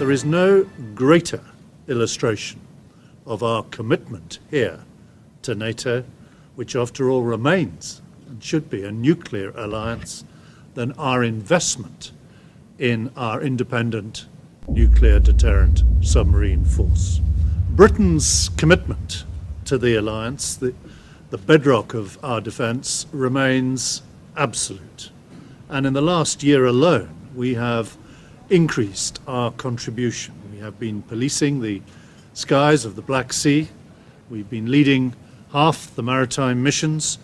There is no greater illustration of our commitment here to NATO, which after all remains and should be a nuclear alliance, than our investment in our independent nuclear deterrent submarine force. Britain's commitment to the alliance, the bedrock of our defence, remains absolute. And in the last year alone, we have increased our contribution. We have been policing the skies of the Black Sea, we've been leading half the maritime missions,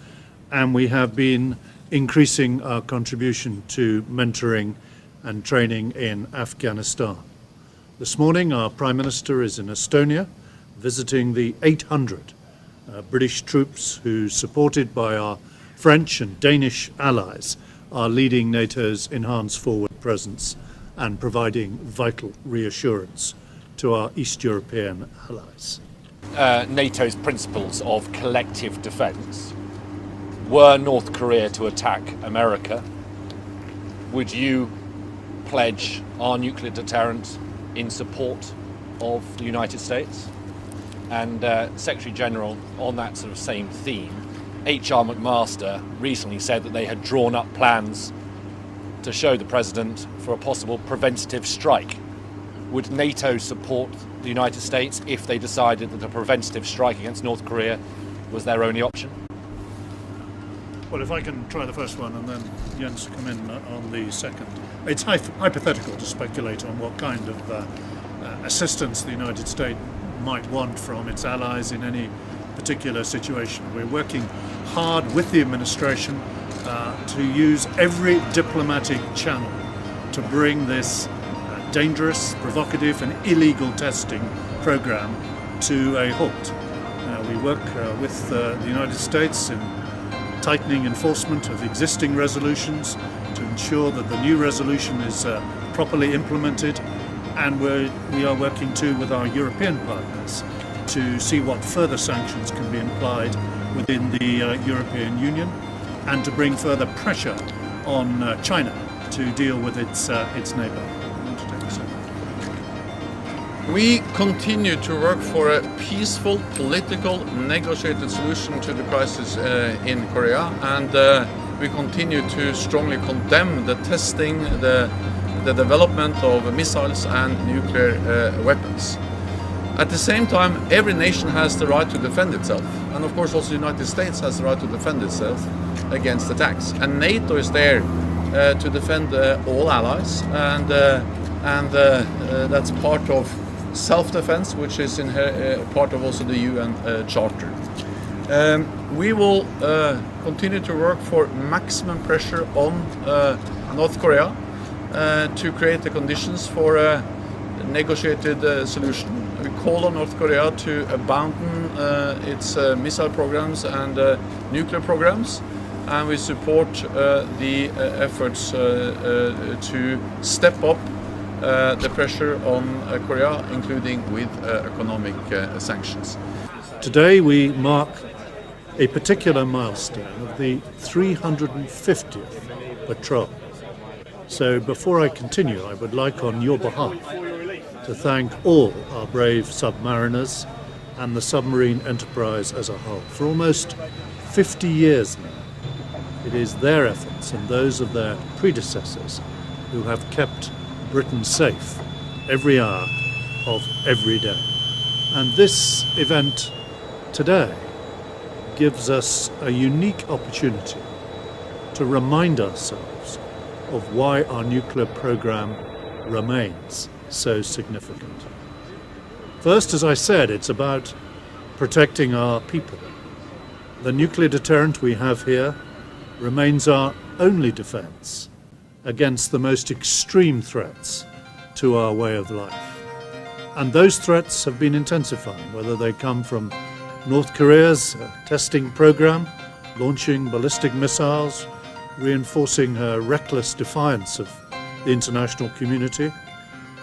and we have been increasing our contribution to mentoring and training in Afghanistan. This morning, our Prime Minister is in Estonia, visiting the 800 British troops who, supported by our French and Danish allies, are leading NATO's enhanced forward presence and providing vital reassurance to our East European allies. NATO's principles of collective defence. Were North Korea to attack America, would you pledge our nuclear deterrent in support of the United States? And Secretary General, on that sort of same theme, H.R. McMaster recently said that they had drawn up plans to show the President for a possible preventative strike. Would NATO support the United States if they decided that a preventative strike against North Korea was their only option? Well, if I can try the first one and then Jens come in on the second. It's hypothetical to speculate on what kind of assistance the United States might want from its allies in any particular situation. We're working hard with the administration to use every diplomatic channel to bring this dangerous, provocative and illegal testing program to a halt. We work with the United States in tightening enforcement of existing resolutions to ensure that the new resolution is properly implemented, and we are working too with our European partners to see what further sanctions can be applied within the European Union and to bring further pressure on China to deal with its neighbour. We continue to work for a peaceful, political, negotiated solution to the crisis in Korea, and we continue to strongly condemn the testing, the development of missiles and nuclear weapons. At the same time, every nation has the right to defend itself, and of course also the United States has the right to defend itself against attacks. And NATO is there to defend all allies, and that's part of self-defense, which is in part of also the UN Charter. We will continue to work for maximum pressure on North Korea to create the conditions for a negotiated solution. We call on North Korea to abandon its missile programs and nuclear programs, and we support the efforts to step up the pressure on Korea, including with economic sanctions. Today we mark a particular milestone of the 350th patrol. So before I continue, I would like on your behalf to thank all our brave submariners and the submarine enterprise as a whole. For almost 50 years now, it is their efforts and those of their predecessors who have kept Britain safe every hour of every day. And this event today gives us a unique opportunity to remind ourselves of why our nuclear program remains so significant. First, as I said, it's about protecting our people. The nuclear deterrent we have here remains our only defense against the most extreme threats to our way of life. And those threats have been intensifying, whether they come from North Korea's testing program, launching ballistic missiles, reinforcing her reckless defiance of the international community,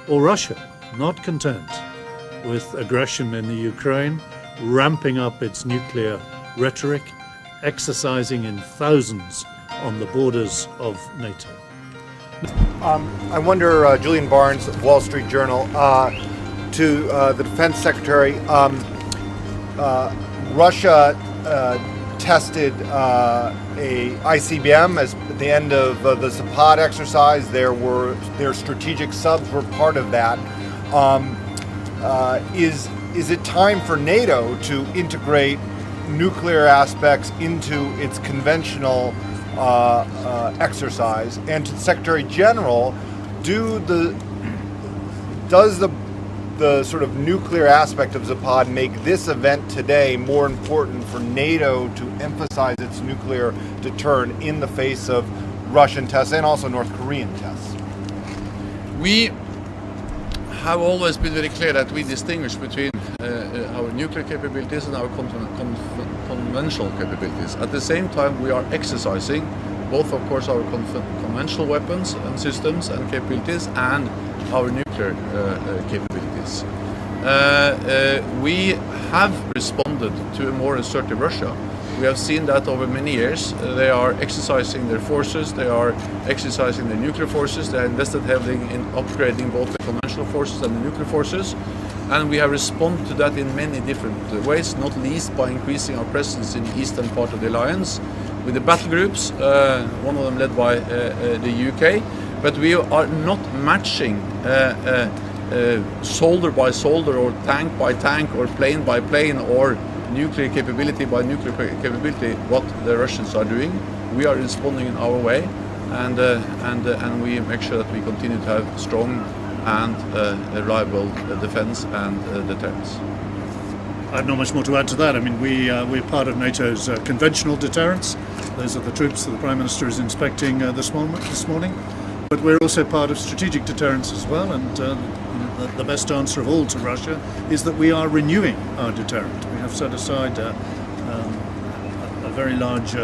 or Russia, not content with aggression in the Ukraine, ramping up its nuclear rhetoric, exercising in thousands on the borders of NATO. I wonder, Julian Barnes, Wall Street Journal, to the Defense Secretary. Russia tested a ICBM as at the end of the Zapad exercise. Their strategic subs were part of that. Is it time for NATO to integrate nuclear aspects into its conventional exercise? And to the Secretary General, does the sort of nuclear aspect of Zapad make this event today more important for NATO to emphasize its nuclear deterrent in the face of Russian tests and also North Korean tests? We have always been very clear that we distinguish between our nuclear capabilities and our conventional capabilities. At the same time, we are exercising both, of course, our conventional weapons and systems and capabilities and our nuclear capabilities. We have responded to a more assertive Russia. We have seen that over many years. They are exercising their forces, they are exercising their nuclear forces, they are invested heavily in upgrading both the conventional forces and the nuclear forces. And we have responded to that in many different ways, not least by increasing our presence in the eastern part of the alliance with the battle groups, one of them led by the UK. But we are not matching soldier by soldier or tank by tank or plane by plane or nuclear capability by nuclear capability what the Russians are doing. We are responding in our way, and we make sure that we continue to have strong and reliable defense and deterrence. I have not much more to add to that. I mean, we're part of NATO's conventional deterrence. Those are the troops that the Prime Minister is inspecting this morning. But we're also part of strategic deterrence as well, and the best answer of all to Russia is that we are renewing our deterrent. We have set aside a very large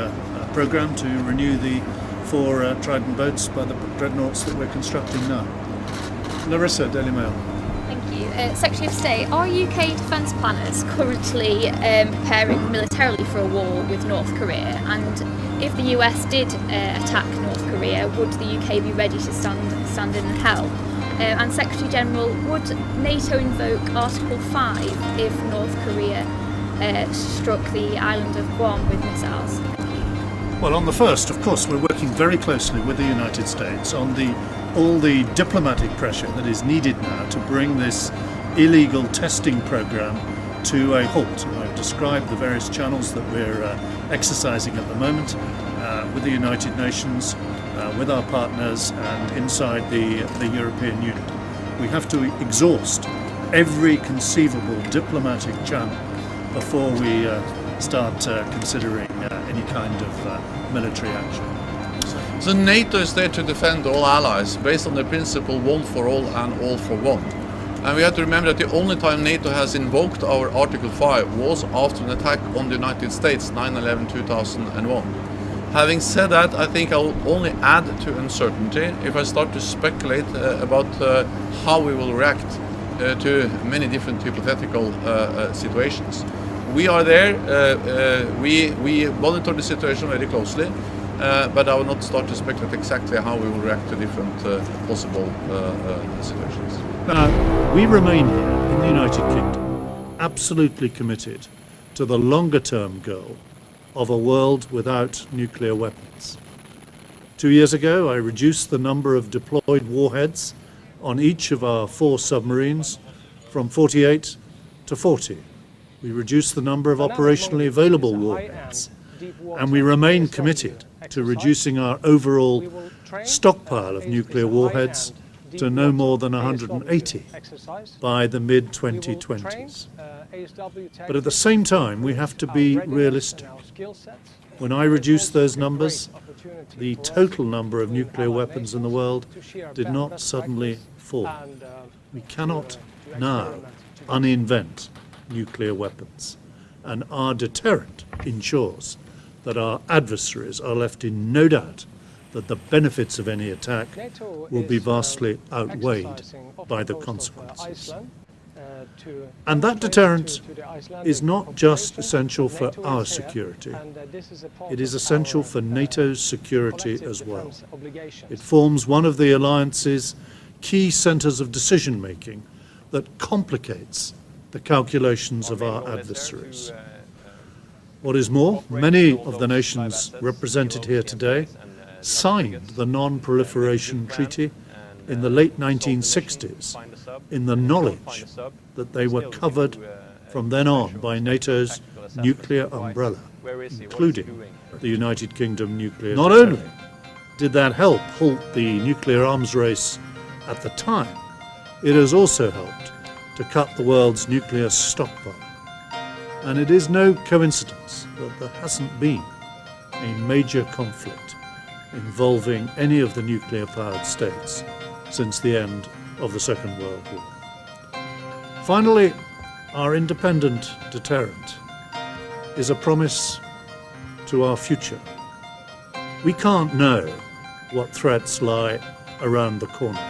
program to renew the 4 Trident boats by the dreadnoughts that we're constructing now. Larissa, Daily Mail. Thank you. Secretary of State, are UK defence planners currently preparing militarily for a war with North Korea? And if the US did attack North Korea, would the UK be ready to stand in and help? And Secretary General, would NATO invoke Article 5 if North Korea struck the island of Guam with missiles? Well, on the first, of course, we're working very closely with the United States on all the diplomatic pressure that is needed now to bring this illegal testing program to a halt. I've described the various channels that we're exercising at the moment with the United Nations, with our partners and inside the European Union. We have to exhaust every conceivable diplomatic channel before we start considering any kind of military action. So NATO is there to defend all allies based on the principle one for all and all for one. And we have to remember that the only time NATO has invoked our Article 5 was after an attack on the United States, 9/11/2001. Having said that, I think I'll only add to uncertainty if I start to speculate about how we will react to many different hypothetical situations. We are there, we monitor the situation very closely. But I will not start to speculate exactly how we will react to different possible situations. Now, we remain here in the United Kingdom absolutely committed to the longer-term goal of a world without nuclear weapons. 2 years ago, I reduced the number of deployed warheads on each of our 4 submarines from 48 to 40. We reduced the number of operationally available warheads, and we remain committed to reducing our overall stockpile of nuclear warheads to no more than 180 by the mid-2020s. But at the same time, we have to be realistic. When I reduced those numbers, the total number of nuclear weapons in the world did not suddenly fall. We cannot now uninvent nuclear weapons, and our deterrent ensures that our adversaries are left in no doubt that the benefits of any attack will be vastly outweighed by the consequences. And that deterrent is not just essential for our security, it is essential for NATO's security as well. It forms one of the alliance's key centres of decision-making that complicates the calculations of our adversaries. What is more, many of the nations represented here today signed the Non-Proliferation Treaty in the late 1960s in the knowledge that they were covered from then on by NATO's nuclear umbrella, including the United Kingdom nuclear. Not only did that help halt the nuclear arms race at the time, it has also helped to cut the world's nuclear stockpile. And it is no coincidence that there hasn't been a major conflict involving any of the nuclear-powered states since the end of the Second World War. Finally, our independent deterrent is a promise to our future. We can't know what threats lie around the corner.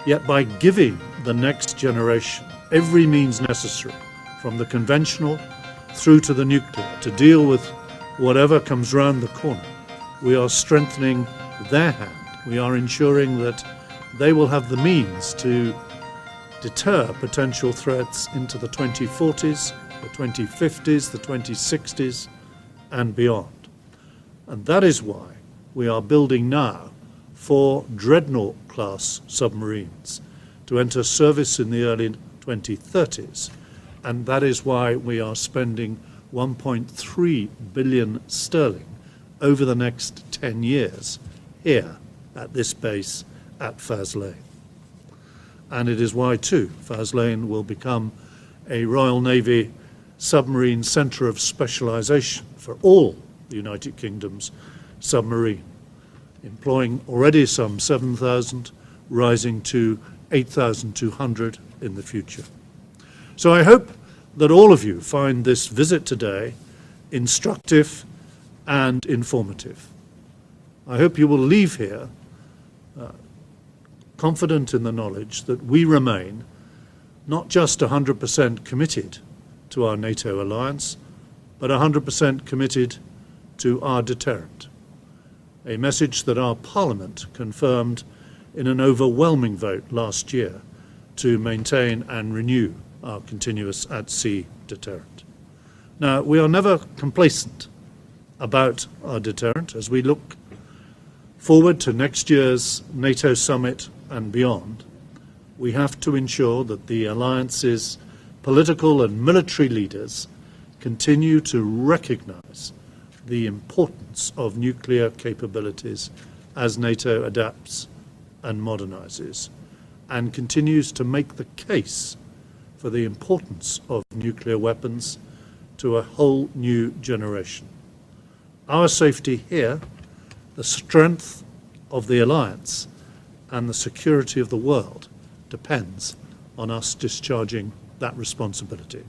Yet by giving the next generation every means necessary, from the conventional through to the nuclear, to deal with whatever comes round the corner, we are strengthening their hand. We are ensuring that they will have the means to deter potential threats into the 2040s, the 2050s, the 2060s, and beyond. And that is why we are building now 4 Dreadnought-class submarines to enter service in the early 2030s. And that is why we are spending 1.3 billion sterling over the next 10 years here at this base at Faslane. And it is why, too, Faslane will become a Royal Navy submarine centre of specialisation for all the United Kingdom's submarine, employing already some 7,000, rising to 8,200 in the future. So I hope that all of you find this visit today instructive and informative. I hope you will leave here confident in the knowledge that we remain not just 100% committed to our NATO alliance, but 100% committed to our deterrent, a message that our Parliament confirmed in an overwhelming vote last year to maintain and renew our continuous at-sea deterrent. Now, we are never complacent about our deterrent as we look forward to next year's NATO summit and beyond. We have to ensure that the alliance's political and military leaders continue to recognise the importance of nuclear capabilities as NATO adapts and modernises, and continues to make the case for the importance of nuclear weapons to a whole new generation. Our safety here, the strength of the alliance, and the security of the world depends on us discharging that responsibility.